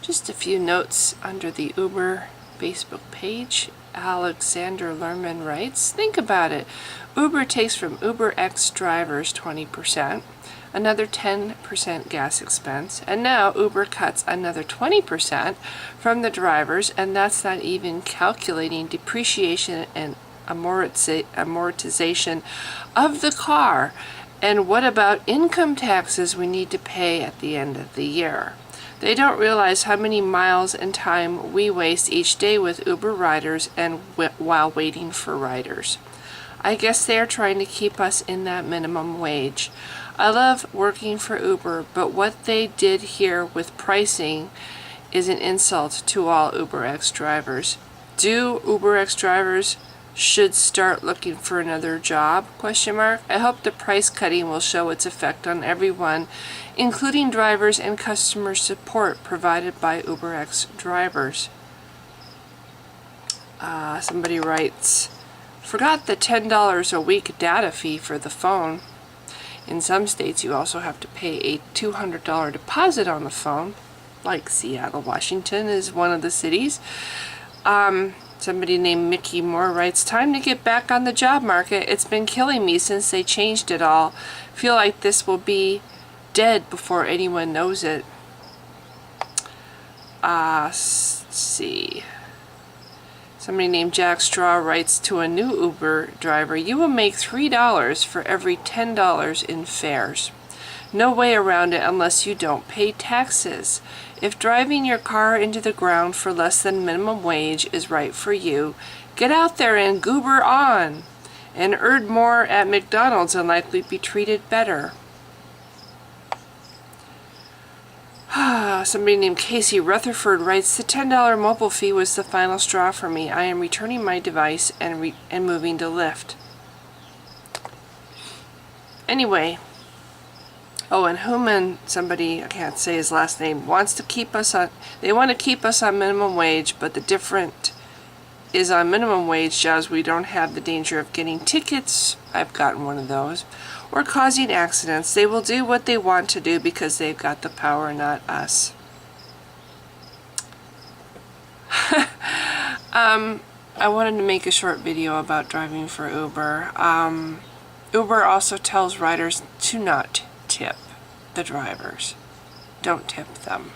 Just a few notes under the Uber Facebook page. Alexander Lerman writes, think about it. Uber takes from UberX drivers 20%, another 10% gas expense, and now Uber cuts another 20% from the drivers, and that's not even calculating depreciation and amortization of the car. And what about income taxes we need to pay at the end of the year? They don't realize how many miles and time we waste each day with Uber riders and while waiting for riders. I guess they are trying to keep us in that minimum wage. I love working for Uber, but what they did here with pricing is an insult to all UberX drivers. Do UberX drivers should start looking for another job? I hope the price cutting will show its effect on everyone, including drivers and customer support provided by UberX drivers. Somebody writes, forgot the $10 a week data fee for the phone. In some states you also have to pay a $200 deposit on the phone, like Seattle, Washington is one of the cities. Somebody named Mickey Moore writes, time to get back on the job market. It's been killing me since they changed it all. Feel like this will be dead before anyone knows it. Let's see. Somebody named Jack Straw writes to a new Uber driver, you will make $3 for every $10 in fares. No way around it unless you don't pay taxes. If driving your car into the ground for less than minimum wage is right for you, get out there and goober on, and earn more at McDonald's and likely be treated better. Somebody named Casey Rutherford writes, the $10 mobile fee was the final straw for me. I am returning my device and moving to Lyft. Anyway. Oh, and Human, somebody, I can't say his last name, wants to keep us on, they want to keep us on minimum wage, but the difference is on minimum wage jobs we don't have the danger of getting tickets, I've gotten one of those, or causing accidents. They will do what they want to do because they've got the power, not us. I wanted to make a short video about driving for Uber. Uber also tells riders to not tip the drivers. Don't tip them.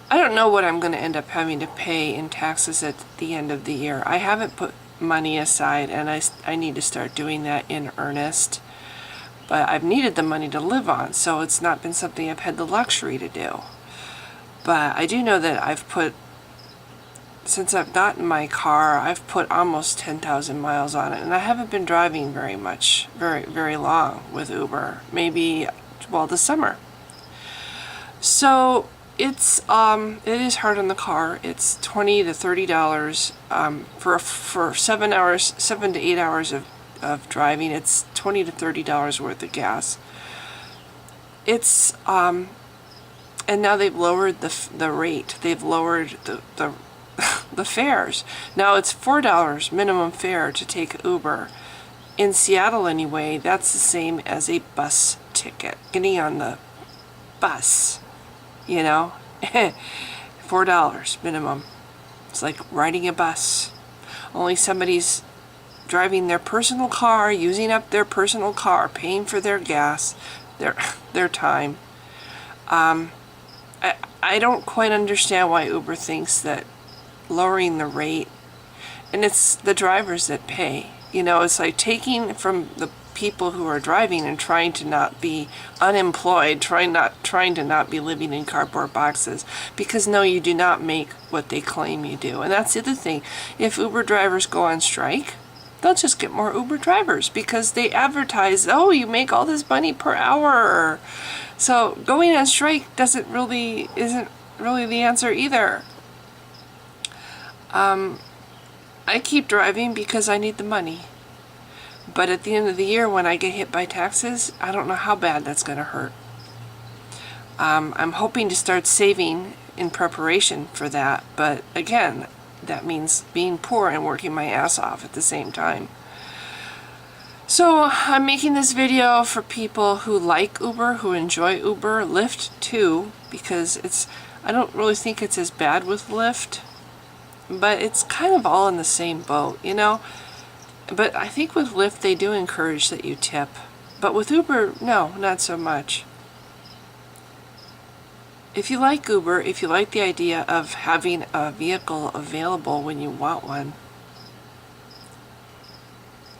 I don't know what I'm going to end up having to pay in taxes at the end of the year. I haven't put money aside, and I need to start doing that in earnest. But I've needed the money to live on, so it's not been something I've had the luxury to do. But I do know that I've put, since I've gotten my car, I've put almost 10,000 miles on it, and I haven't been driving very much, very long with Uber. Maybe, well, this summer. So it's it is hard on the car. It's $20 to $30 for 7 to 8 hours of driving. It's $20 to $30 worth of gas. It's and now they've lowered the rate. They've lowered the fares. Now it's $4 minimum fare to take Uber. In Seattle anyway, that's the same as a bus ticket. Getting on the bus, you know, $4 minimum. It's like riding a bus. Only somebody's driving their personal car, using up their personal car, paying for their gas, their time. I don't quite understand why Uber thinks that lowering the rate, and it's the drivers that pay. You know, it's like taking from the people who are driving and trying to not be unemployed, trying to not be living in cardboard boxes, because no, you do not make what they claim you do. And that's the other thing. If Uber drivers go on strike, they'll just get more Uber drivers because they advertise, oh, you make all this money per hour. So going on strike isn't really the answer either. I keep driving because I need the money. But at the end of the year, when I get hit by taxes, I don't know how bad that's going to hurt. I'm hoping to start saving in preparation for that. But again, that means being poor and working my ass off at the same time. So I'm making this video for people who like Uber, who enjoy Uber, Lyft too, because I don't really think it's as bad with Lyft, but it's kind of all in the same boat, you know? But I think with Lyft they do encourage that you tip. But with Uber, no, not so much. If you like Uber, if you like the idea of having a vehicle available when you want one,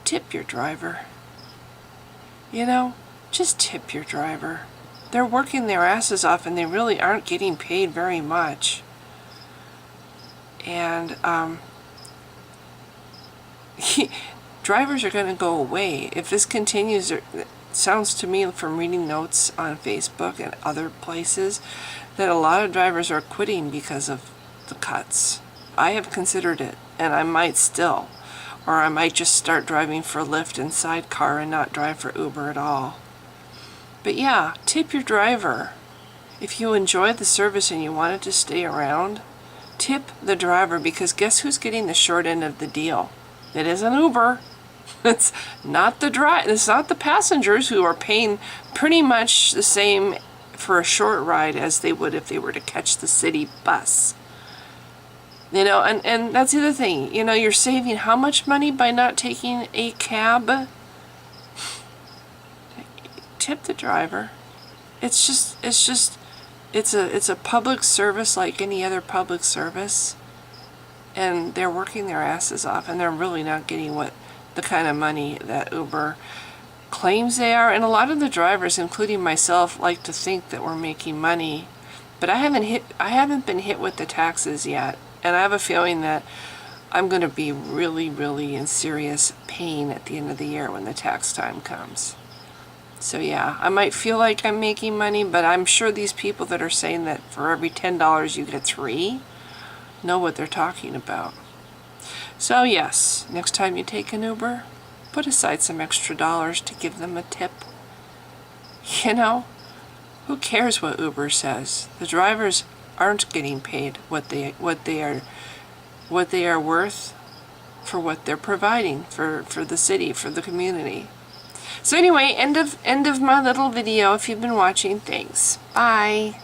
tip your driver. You know, just tip your driver. They're working their asses off and they really aren't getting paid very much. And drivers are going to go away. If this continues, it sounds to me from reading notes on Facebook and other places that a lot of drivers are quitting because of the cuts. I have considered it, and I might still. Or I might just start driving for Lyft and Sidecar and not drive for Uber at all. But yeah, tip your driver. If you enjoy the service and you want it to stay around, tip the driver, because guess who's getting the short end of the deal? It isn't Uber. It's not it's not the passengers, who are paying pretty much the same for a short ride as they would if they were to catch the city bus. You know, and that's the other thing. You know, you're saving how much money by not taking a cab? Tip the driver. It's a public service like any other public service. And they're working their asses off, and they're really not getting the kind of money that Uber claims they are. And a lot of the drivers, including myself, like to think that we're making money. But I haven't been hit with the taxes yet. And I have a feeling that I'm going to be really, really in serious pain at the end of the year when the tax time comes. So yeah, I might feel like I'm making money, but I'm sure these people that are saying that for every $10 you get 3 know what they're talking about. So yes, next time you take an Uber, put aside some extra dollars to give them a tip. You know, who cares what Uber says? The drivers aren't getting paid what they are worth for what they're providing for the city, for the community. So anyway, end of my little video. If you've been watching, thanks. Bye.